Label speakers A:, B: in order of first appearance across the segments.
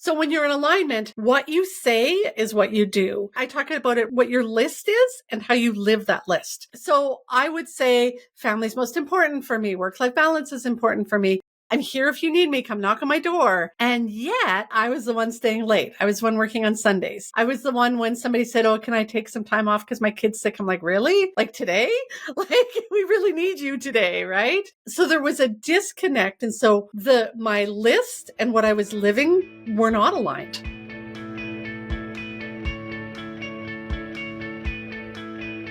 A: So when you're in alignment, what you say is what you do. I talk about it, what your list is and how you live that list. So I would say family's most important for me. Work-life balance is important for me. I'm here if you need me. Come knock on my door. And yet I was the one staying late. I was the one working on Sundays. I was the one when somebody said, oh, can I take some time off because my kid's sick? I'm like, really? Like today? Like we really need you today, right? So there was a disconnect. And so my list and what I was living were not aligned.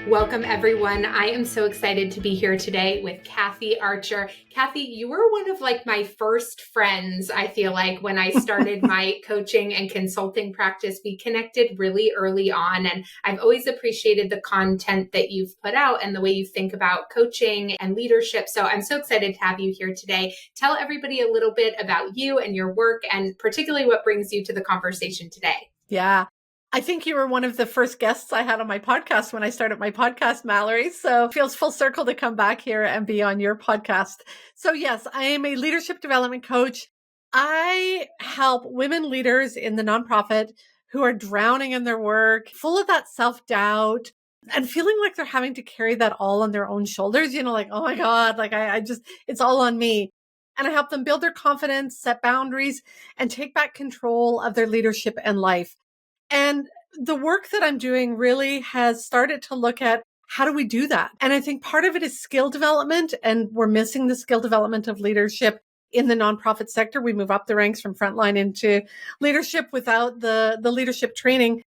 B: Welcome, everyone. I am so excited to be here today with Kathy Archer. Kathy, you were one of my first friends, I feel like, when I started my coaching and consulting practice. We connected really early on, and I've always appreciated the content that you've put out and the way you think about coaching and leadership. So I'm so excited to have you here today. Tell everybody a little bit about you and your work, and particularly what brings you to the conversation today.
A: Yeah. I think you were one of the first guests I had on my podcast when I started my podcast, Mallory. So it feels full circle to come back here and be on your podcast. So yes, I am a leadership development coach. I help women leaders in the nonprofit who are drowning in their work, full of that self-doubt and feeling like they're having to carry that all on their own shoulders. Like, oh my God, I just, it's all on me. And I help them build their confidence, set boundaries, and take back control of their leadership and life. And the work that I'm doing really has started to look at how do we do that? And I think part of it is skill development, and we're missing the skill development of leadership in the nonprofit sector. We move up the ranks from frontline into leadership without the leadership training.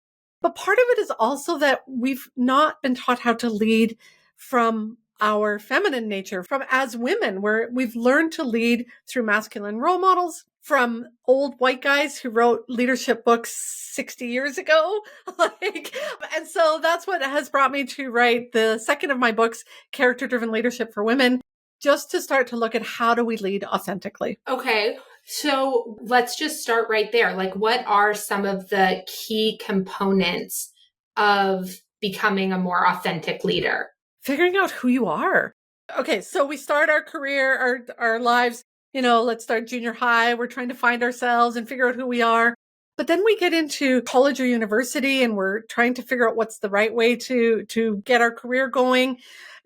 A: But part of it is also that we've not been taught how to lead from our feminine nature, from as women, where we've learned to lead through masculine role models, from old white guys who wrote leadership books 60 years ago. And so that's what has brought me to write the second of my books, Character-Driven Leadership for Women, just to start to look at how do we lead authentically.
B: Okay. So let's just start right there. What are some of the key components of becoming a more authentic leader?
A: Figuring out who you are. Okay. So we start our career, our lives, let's start junior high. We're trying to find ourselves and figure out who we are. But then we get into college or university and we're trying to figure out what's the right way to get our career going.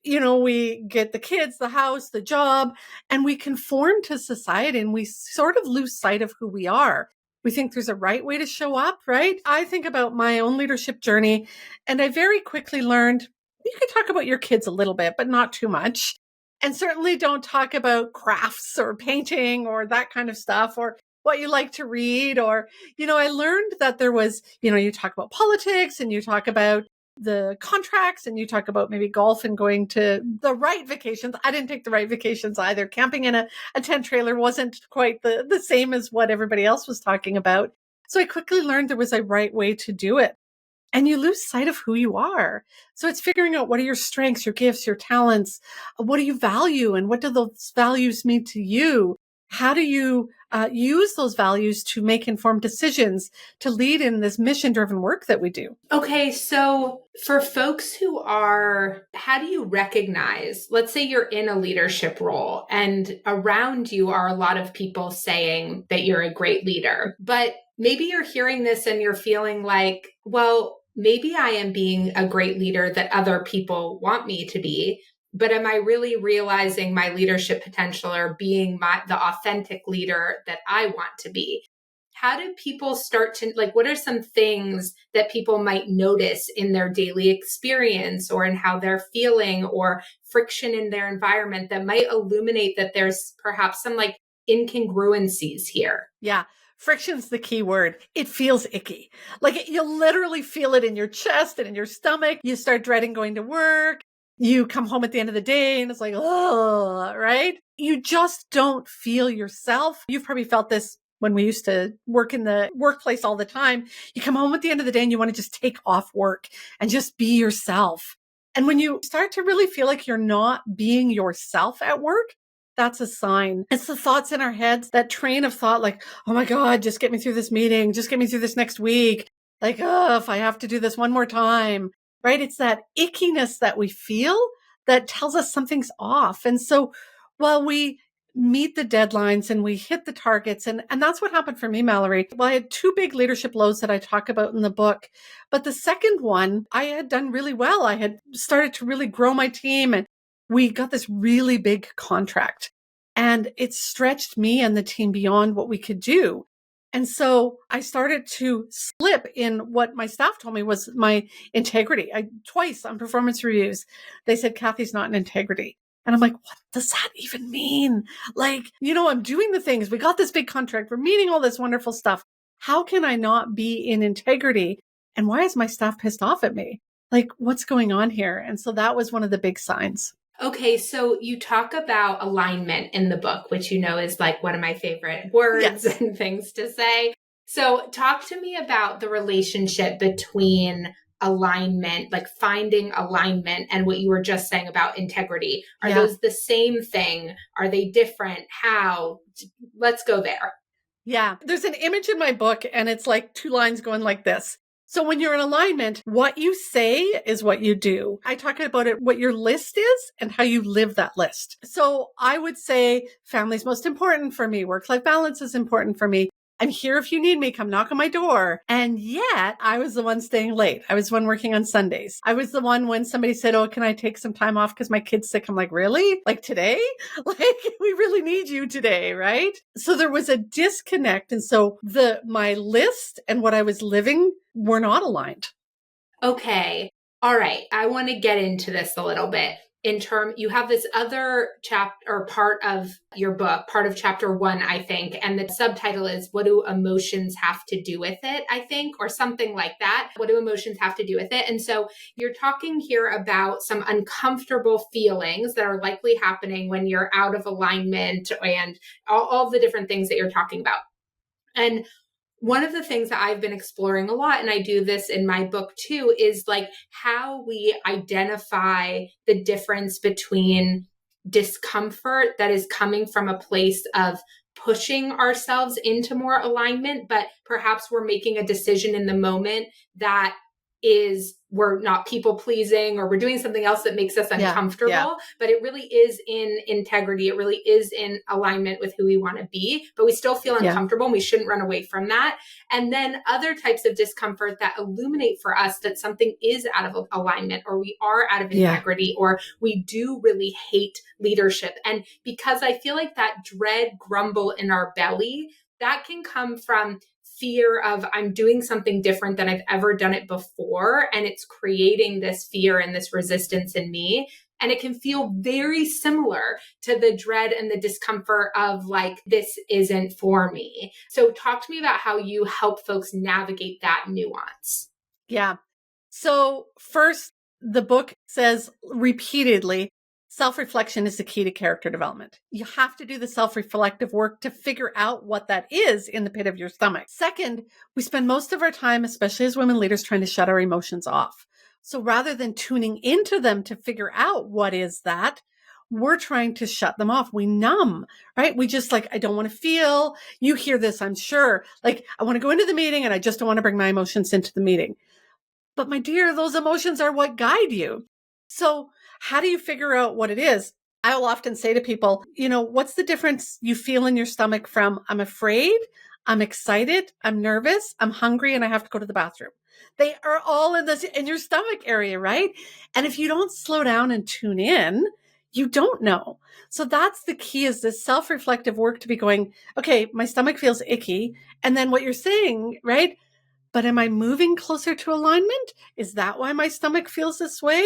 A: We get the kids, the house, the job, and we conform to society and we sort of lose sight of who we are. We think there's a right way to show up, right? I think about my own leadership journey, and I very quickly learned you can talk about your kids a little bit, but not too much. And certainly don't talk about crafts or painting or that kind of stuff or what you like to read. Or, I learned that there was, you talk about politics and you talk about the contracts and you talk about maybe golf and going to the right vacations. I didn't take the right vacations either. Camping in a tent trailer wasn't quite the same as what everybody else was talking about. So I quickly learned there was a right way to do it. And you lose sight of who you are. So it's figuring out what are your strengths, your gifts, your talents, what do you value, and what do those values mean to you? How do you use those values to make informed decisions, to lead in this mission-driven work that we do?
B: Okay, so for folks how do you recognize, let's say you're in a leadership role and around you are a lot of people saying that you're a great leader, but maybe you're hearing this and you're feeling like, well, maybe I am being a great leader that other people want me to be, but am I really realizing my leadership potential or being the authentic leader that I want to be? How do people start to, what are some things that people might notice in their daily experience or in how they're feeling or friction in their environment that might illuminate that there's perhaps some incongruencies here?
A: Yeah. Friction's the key word. It feels icky. You literally feel it in your chest and in your stomach. You start dreading going to work. You come home at the end of the day and it's like, oh, right? You just don't feel yourself. You've probably felt this when we used to work in the workplace all the time. You come home at the end of the day and you want to just take off work and just be yourself. And when you start to really feel like you're not being yourself at work, that's a sign. It's the thoughts in our heads, that train of thought, oh my God, just get me through this meeting. Just get me through this next week. Oh, if I have to do this one more time, right? It's that ickiness that we feel that tells us something's off. And so while we meet the deadlines and we hit the targets. And that's what happened for me, Mallory. Well, I had two big leadership lows that I talk about in the book. But the second one, I had done really well. I had started to really grow my team and we got this really big contract. And it stretched me and the team beyond what we could do. And so I started to slip in what my staff told me was my integrity. Twice on performance reviews, they said, Kathy's not in integrity. And I'm like, what does that even mean? Like, I'm doing the things. We got this big contract. We're meeting all this wonderful stuff. How can I not be in integrity? And why is my staff pissed off at me? Like, what's going on here? And so that was one of the big signs.
B: Okay, so you talk about alignment in the book, which is like one of my favorite words
A: Yes.
B: and things to say. So talk to me about the relationship between alignment, like finding alignment, and what you were just saying about integrity. Are those the same thing? Are they different? How? Let's go there.
A: Yeah. There's an image in my book and it's like two lines going like this. So when you're in alignment, what you say is what you do. I talk about it, what your list is and how you live that list. So I would say family's most important for me. Work-life balance is important for me. I'm here if you need me. Come knock on my door. And yet I was the one staying late. I was the one working on Sundays. I was the one when somebody said, oh, can I take some time off because my kid's sick? I'm like, really? Like today? Like we really need you today, right? So there was a disconnect. And so my list and what I was living were not aligned.
B: Okay. All right. I want to get into this a little bit. You have this other chapter or part of your book, part of chapter 1, I think, and the subtitle is What Do Emotions Have to Do with It, I think, or something like that. What do emotions have to do with it? And so you're talking here about some uncomfortable feelings that are likely happening when you're out of alignment and all the different things that you're talking about. And one of the things that I've been exploring a lot, and I do this in my book too, is like how we identify the difference between discomfort that is coming from a place of pushing ourselves into more alignment, but perhaps we're making a decision in the moment that we're not people pleasing or we're doing something else that makes us uncomfortable, but it really is in integrity. It really is in alignment with who we want to be, but we still feel uncomfortable and we shouldn't run away from that. And then other types of discomfort that illuminate for us that something is out of alignment or we are out of integrity or we do really hate leadership. And because I feel like that dread grumble in our belly, that can come from fear of I'm doing something different than I've ever done it before. And it's creating this fear and this resistance in me. And it can feel very similar to the dread and the discomfort of like, this isn't for me. So talk to me about how you help folks navigate that nuance.
A: Yeah. So first, the book says repeatedly, self-reflection is the key to character development. You have to do the self-reflective work to figure out what that is in the pit of your stomach. Second, we spend most of our time, especially as women leaders, trying to shut our emotions off. So rather than tuning into them to figure out what is that, we're trying to shut them off. We numb, right? We just like, I don't want to feel. You hear this, I'm sure. Like, I want to go into the meeting and I just don't want to bring my emotions into the meeting. But my dear, those emotions are what guide you. So how do you figure out what it is? I'll often say to people, what's the difference you feel in your stomach from I'm afraid, I'm excited, I'm nervous, I'm hungry, and I have to go to the bathroom. They are all in your stomach area, right? And if you don't slow down and tune in, you don't know. So that's the key, is this self-reflective work to be going, okay, my stomach feels icky. And then what you're saying, right? But am I moving closer to alignment? Is that why my stomach feels this way?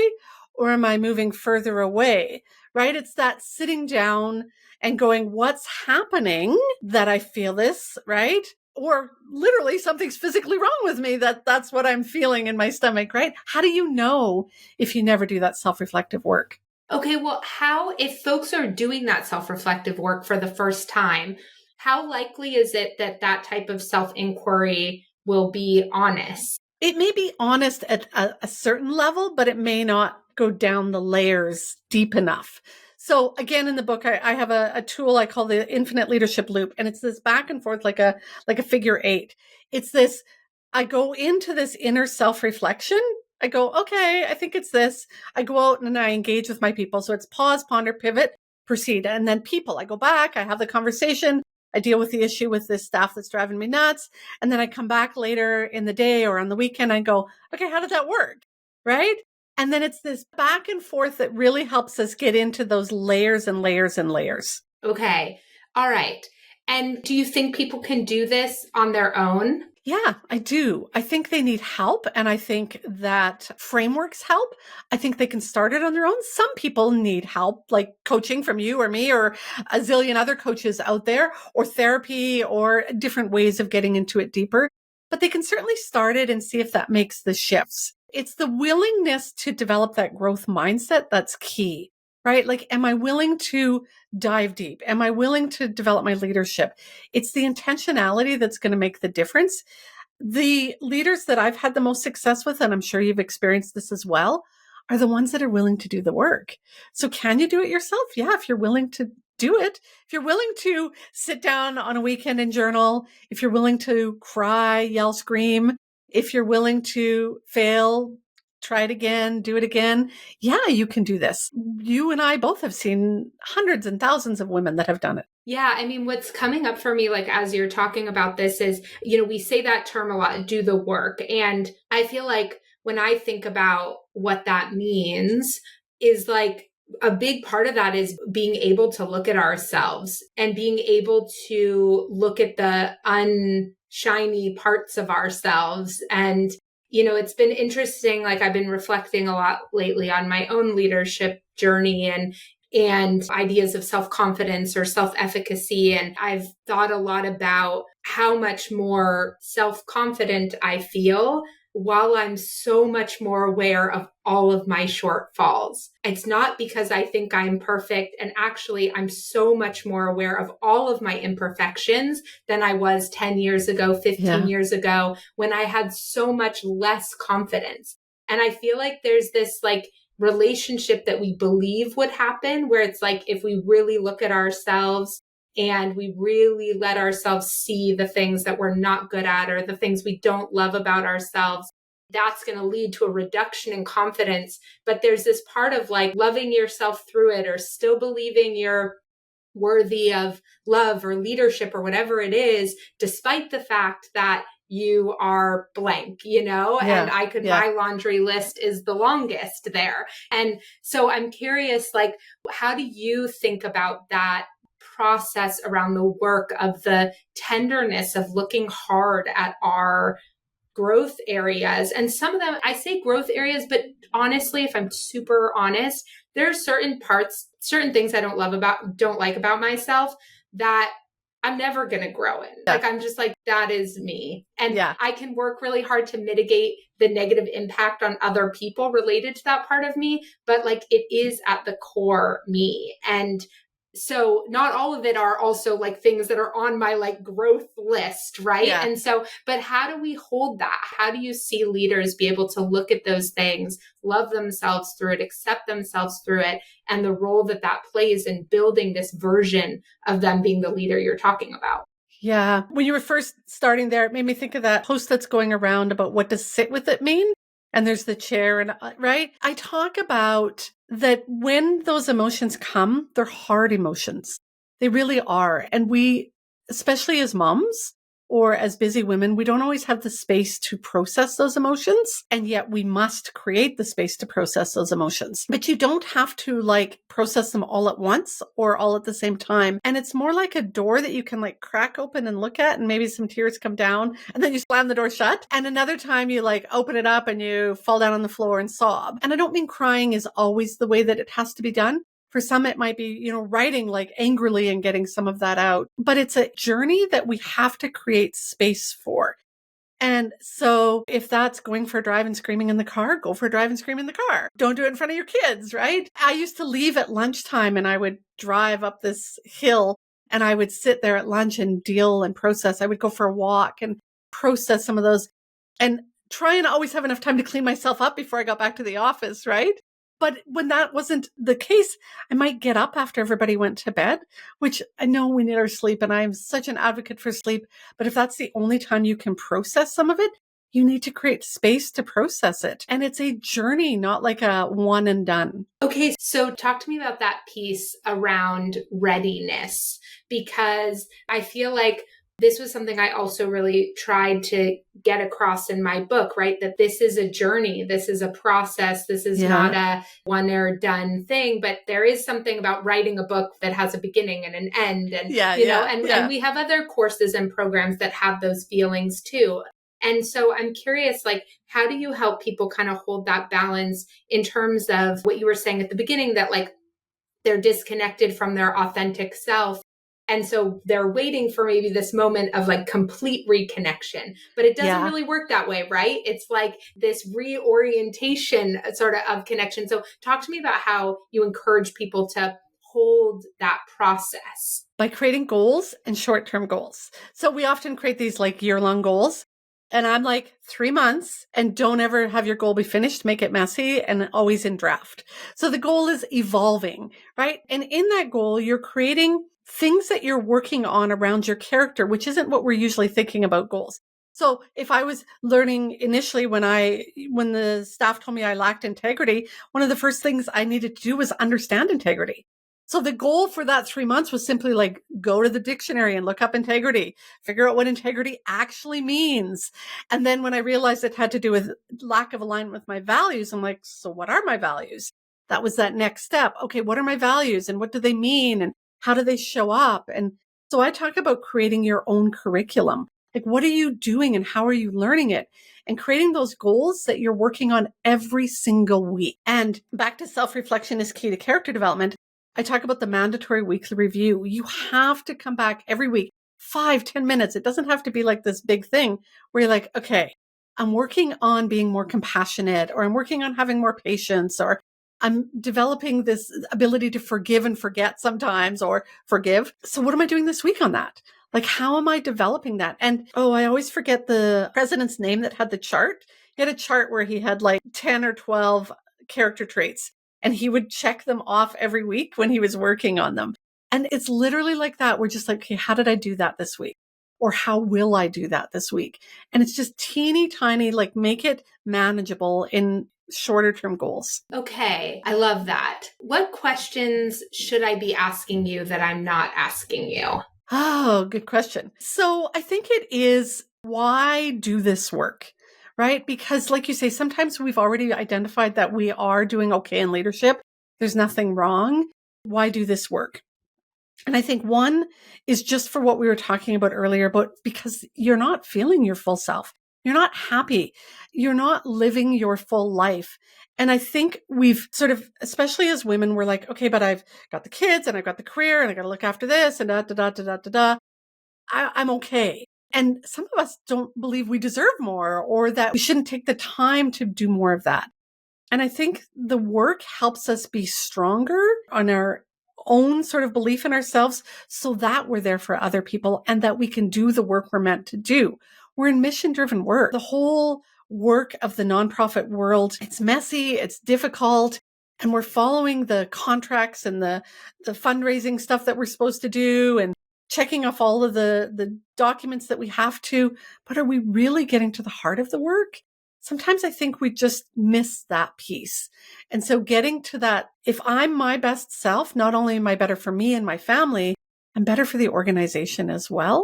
A: Or am I moving further away, right? It's that sitting down and going, what's happening that I feel this, right? Or literally something's physically wrong with me that's what I'm feeling in my stomach, right? How do you know if you never do that self-reflective work?
B: Okay, well, if folks are doing that self-reflective work for the first time, how likely is it that that type of self-inquiry will be honest?
A: It may be honest at a certain level, but it may not go down the layers deep enough. So again, in the book, I have a tool I call the infinite leadership loop. And it's this back and forth like a figure 8. It's this, I go into this inner self-reflection. I go, okay, I think it's this. I go out and I engage with my people. So it's pause, ponder, pivot. proceed. And then people, I go back, I have the conversation, I deal with the issue with this staff that's driving me nuts. And then I come back later in the day or on the weekend and go, okay, how did that work? Right? And then it's this back and forth that really helps us get into those layers and layers and layers.
B: Okay. All right. And do you think people can do this on their own?
A: Yeah, I do. I think they need help. And I think that frameworks help. I think they can start it on their own. Some people need help, like coaching from you or me or a zillion other coaches out there, or therapy or different ways of getting into it deeper. But they can certainly start it and see if that makes the shifts. It's the willingness to develop that growth mindset that's key, right? Like, am I willing to dive deep? Am I willing to develop my leadership? It's the intentionality that's going to make the difference. The leaders that I've had the most success with, and I'm sure you've experienced this as well, are the ones that are willing to do the work. So can you do it yourself? Yeah, if you're willing to do it. If you're willing to sit down on a weekend and journal, if you're willing to cry, yell, scream, if you're willing to fail, try it again, do it again. Yeah, you can do this. You and I both have seen hundreds and thousands of women that have done it.
B: Yeah, I mean, what's coming up for me, like, as you're talking about this is, we say that term a lot, do the work. And I feel like when I think about what that means is like, a big part of that is being able to look at ourselves and being able to look at the unshiny parts of ourselves. And, it's been interesting. Like, I've been reflecting a lot lately on my own leadership journey and ideas of self-confidence or self-efficacy. And I've thought a lot about how much more self-confident I feel while I'm so much more aware of all of my shortfalls. It's not because I think I'm perfect. And actually, I'm so much more aware of all of my imperfections than I was 10 years ago, 15 years ago, when I had so much less confidence. And I feel like there's this like relationship that we believe would happen where it's like, if we really look at ourselves and we really let ourselves see the things that we're not good at or the things we don't love about ourselves, that's going to lead to a reduction in confidence. But there's this part of like loving yourself through it or still believing you're worthy of love or leadership or whatever it is, despite the fact that you are blank, and my laundry list is the longest there. And so I'm curious, like, how do you think about that process around the work of the tenderness of looking hard at our growth areas? And some of them, I say growth areas, but honestly, if I'm super honest, there are certain things I don't like about myself that I'm never going to grow in. Yeah. Like, I'm just like, that is me. And I can work really hard to mitigate the negative impact on other people related to that part of me. But like, it is at the core me. And so not all of it are also like things that are on my like growth list, right? Yeah. And so, but how do we hold that? How do you see leaders be able to look at those things, love themselves through it, accept themselves through it, and the role that plays in building this version of them being the leader you're talking about?
A: Yeah. When you were first starting there, it made me think of that post that's going around about what does sit with it mean? And there's the chair and right. I talk about that when those emotions come, they're hard emotions. They really are. And we, especially as moms or as busy women, we don't always have the space to process those emotions. And yet we must create the space to process those emotions. But you don't have to like process them all at once or all at the same time. And it's more like a door that you can like crack open and look at, and maybe some tears come down and then you slam the door shut. And another time you like open it up and you fall down on the floor and sob. And I don't mean crying is always the way that it has to be done. For some, it might be, writing like angrily and getting some of that out. But it's a journey that we have to create space for. And so if that's going for a drive and screaming in the car, go for a drive and scream in the car. Don't do it in front of your kids, right? I used to leave at lunchtime and I would drive up this hill and I would sit there at lunch and deal and process. I would go for a walk and process some of those and try and always have enough time to clean myself up before I got back to the office, right? But when that wasn't the case, I might get up after everybody went to bed, which I know we need our sleep and I'm such an advocate for sleep. But if that's the only time you can process some of it, you need to create space to process it. And it's a journey, not like a one and done.
B: Okay, so talk to me about that piece around readiness, because I feel like this was something I also really tried to get across in my book, right? That this is a journey, this is a process, this is not a one or done thing, but there is something about writing a book that has a beginning and an end. And, and we have other courses and programs that have those feelings too. And so I'm curious, like, how do you help people kind of hold that balance in terms of what you were saying at the beginning, that like they're disconnected from their authentic self? And so they're waiting for maybe this moment of like complete reconnection, but it doesn't really work that way, right? It's like this reorientation sort of connection. So talk to me about how you encourage people to hold that process.
A: By creating goals and short-term goals. So we often create these like year-long goals. And I'm like 3 months, and don't ever have your goal be finished, make it messy and always in draft. So the goal is evolving, right? And in that goal, you're creating things that you're working on around your character, which isn't what we're usually thinking about goals. So if I was learning initially when the staff told me I lacked integrity, one of the first things I needed to do was understand integrity. So the goal for that 3 months was simply like, go to the dictionary and look up integrity, figure out what integrity actually means. And then when I realized it had to do with lack of alignment with my values, I'm like, so what are my values? That was that next step. Okay, what are my values and what do they mean and how do they show up? And so I talk about creating your own curriculum. Like, what are you doing and how are you learning it? And creating those goals that you're working on every single week. And back to self-reflection is key to character development. I talk about the mandatory weekly review. You have to come back every week, 5-10 minutes. It doesn't have to be like this big thing where you're like, okay, I'm working on being more compassionate, or I'm working on having more patience, or I'm developing this ability to forgive and forget sometimes, or forgive. So what am I doing this week on that? Like, how am I developing that? And, I always forget the president's name that had the chart. He had a chart where he had like 10 or 12 character traits. And he would check them off every week when he was working on them. And it's literally like that. We're just like, okay, how did I do that this week? Or how will I do that this week? And it's just teeny tiny, like make it manageable in shorter term goals.
B: Okay, I love that. What questions should I be asking you that I'm not asking you?
A: Oh, good question. So I think it is, why do this work? Right? Because like you say, sometimes we've already identified that we are doing okay in leadership. There's nothing wrong. Why do this work? And I think one is just for what we were talking about earlier, but because you're not feeling your full self. You're not happy. You're not living your full life. And I think we've sort of, especially as women, we're like, okay, but I've got the kids and I've got the career and I got to look after this and da, da, da, da, da, da, da. I'm okay. And some of us don't believe we deserve more, or that we shouldn't take the time to do more of that. And I think the work helps us be stronger on our own sort of belief in ourselves, so that we're there for other people and that we can do the work we're meant to do. We're in mission-driven work. The whole work of the nonprofit world, it's messy, it's difficult, and we're following the contracts and the fundraising stuff that we're supposed to do and checking off all of the documents that we have to. But are we really getting to the heart of the work? Sometimes I think we just miss that piece. And so getting to that, if I'm my best self, not only am I better for me and my family, I'm better for the organization as well.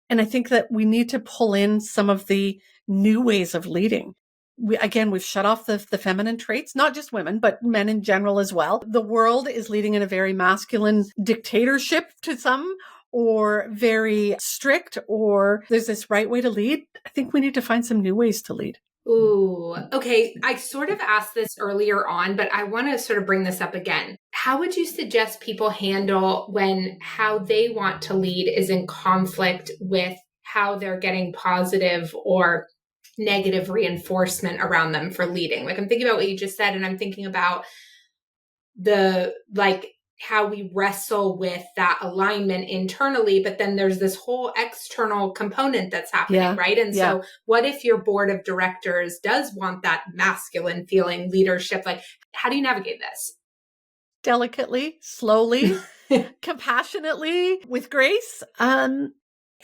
A: And I think that we need to pull in some of the new ways of leading. We've shut off the feminine traits, not just women, but men in general as well. The world is leading in a very masculine dictatorship to some, or very strict, or there's this right way to lead. I think we need to find some new ways to lead.
B: Ooh, okay. I sort of asked this earlier on, but I want to sort of bring this up again. How would you suggest people handle when how they want to lead is in conflict with how they're getting positive or negative reinforcement around them for leading? Like, I'm thinking about what you just said, and I'm thinking about how we wrestle with that alignment internally, but then there's this whole external component that's happening, right? And so what if your board of directors does want that masculine feeling leadership? Like, how do you navigate this?
A: Delicately, slowly, compassionately, with grace.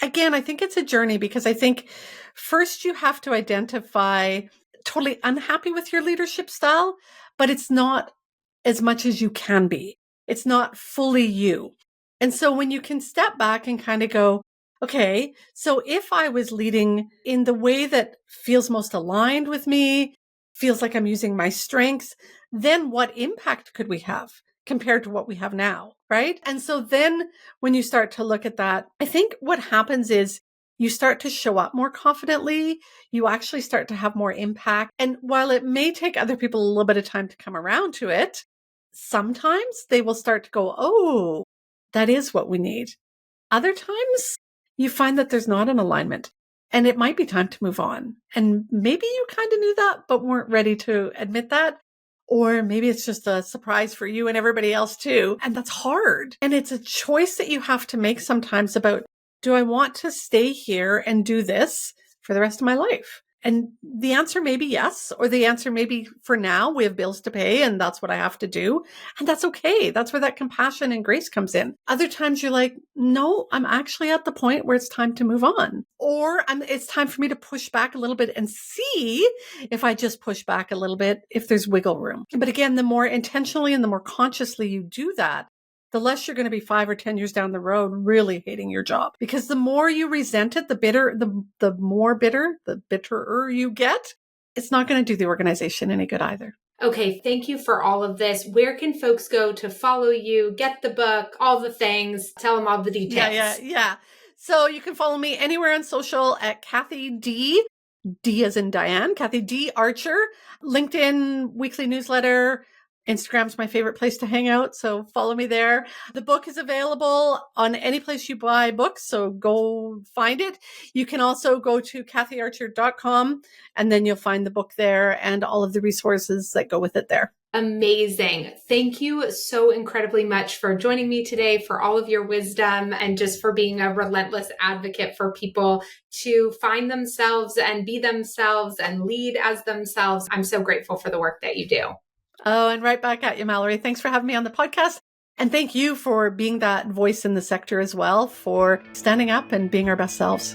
A: Again, I think it's a journey because I think first you have to identify totally unhappy with your leadership style, but it's not as much as you can be. It's not fully you. And so when you can step back and kind of go, okay, so if I was leading in the way that feels most aligned with me, feels like I'm using my strengths, then what impact could we have compared to what we have now? Right. And so then when you start to look at that, I think what happens is you start to show up more confidently. You actually start to have more impact. And while it may take other people a little bit of time to come around to it, sometimes they will start to go, oh, that is what we need. Other times you find that there's not an alignment and it might be time to move on. And maybe you kind of knew that, but weren't ready to admit that. Or maybe it's just a surprise for you and everybody else too. And that's hard. And it's a choice that you have to make sometimes about, do I want to stay here and do this for the rest of my life? And the answer may be yes, or the answer may be for now, we have bills to pay and that's what I have to do. And that's okay. That's where that compassion and grace comes in. Other times you're like, no, I'm actually at the point where it's time to move on. Or it's time for me to push back a little bit and see if I just push back a little bit, if there's wiggle room. But again, the more intentionally and the more consciously you do that, the less you're going to be 5 or 10 years down the road really hating your job. Because the more you resent it, the more bitter, the bitterer you get, it's not going to do the organization any good either.
B: Okay, thank you for all of this. Where can folks go to follow you, get the book, all the things? Tell them all the details.
A: Yeah. So you can follow me anywhere on social at Kathy D. D as in Diane, Kathy D. Archer, LinkedIn, weekly newsletter. Instagram's my favorite place to hang out, so follow me there. The book is available on any place you buy books, so go find it. You can also go to kathyarcher.com, and then you'll find the book there and all of the resources that go with it there.
B: Amazing. Thank you so incredibly much for joining me today, for all of your wisdom, and just for being a relentless advocate for people to find themselves and be themselves and lead as themselves. I'm so grateful for the work that you do.
A: Oh, and right back at you, Mallory. Thanks for having me on the podcast. And thank you for being that voice in the sector as well, for standing up and being our best selves.